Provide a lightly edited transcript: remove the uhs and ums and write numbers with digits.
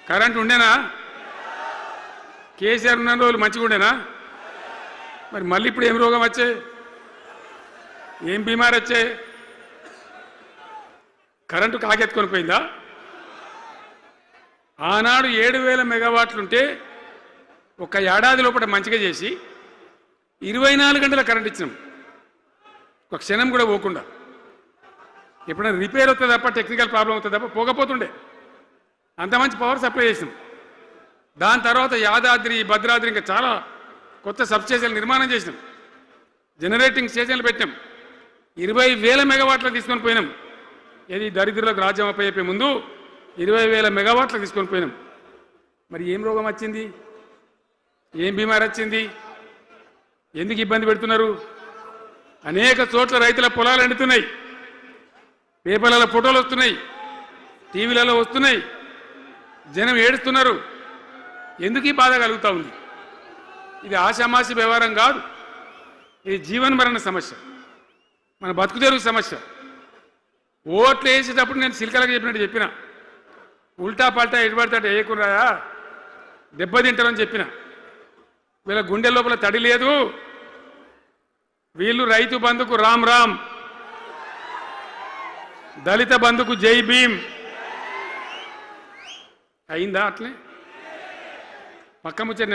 Current ఉండేనా? కేసీఆర్ ఉన్న రోజులు మంచిగా ఉండేనా? మరి మళ్ళీ ఇప్పుడు ఏం రోగం వచ్చే, ఏం బీమారు వచ్చే? కరెంటు కాకెత్తుకొని పోయిందా? ఆనాడు 7,000 మెగావాట్లుంటే ఒక ఏడాది లోపల మంచిగా చేసి 24 గంటల కరెంట్ ఇచ్చినాం, ఒక క్షణం కూడా పోకుండా. ఎప్పుడైనా రిపేర్ అవుతుంది తప్ప, టెక్నికల్ ప్రాబ్లం అవుతుంది తప్ప పోకపోతుండే. అంత మంచి పవర్ సప్లై చేసినాం. దాని తర్వాత యాదాద్రి, భద్రాద్రి ఇంకా చాలా కొత్త సబ్స్టేషన్లు నిర్మాణం చేసినాం, జనరేటింగ్ స్టేషన్లు పెట్టినాం, 20,000 మెగావాట్లు తీసుకొని పోయినాం. ఏది దరిద్రులకు రాజ్యం అప్పయ్యే ముందు 20,000 మెగావాట్లు తీసుకొని పోయినాం. మరి ఏం రోగం వచ్చింది? ఏం బీమారి వచ్చింది? ఎందుకు ఇబ్బంది పెడుతున్నారు? అనేక చోట్ల రైతుల పొలాలు ఎండుతున్నాయి, పేపర్లలో ఫోటోలు వస్తున్నాయి, టీవీలలో వస్తున్నాయి, జనం ఏడుస్తున్నారు. ఎందుకు ఈ బాధ కలుగుతూ ఉంది? ఇది ఆషామాషి వ్యవహారం కాదు, ఇది జీవన్మరణ సమస్య, మన బతుకు తెరుగు సమస్య. ఓట్లు వేసేటప్పుడు నేను సిల్కలకు చెప్పినట్టు చెప్పిన, ఉల్టా పల్టా ఎటుపడితే వేయకుండా దెబ్బతింటారని చెప్పిన. వీళ్ళ గుండె లోపల తడి లేదు. వీళ్ళు రైతు బంధుకు రామ్ రామ్, దళిత బంధుకు జై భీమ్. అయిందా? అట్లే పక్క ముచ్చట.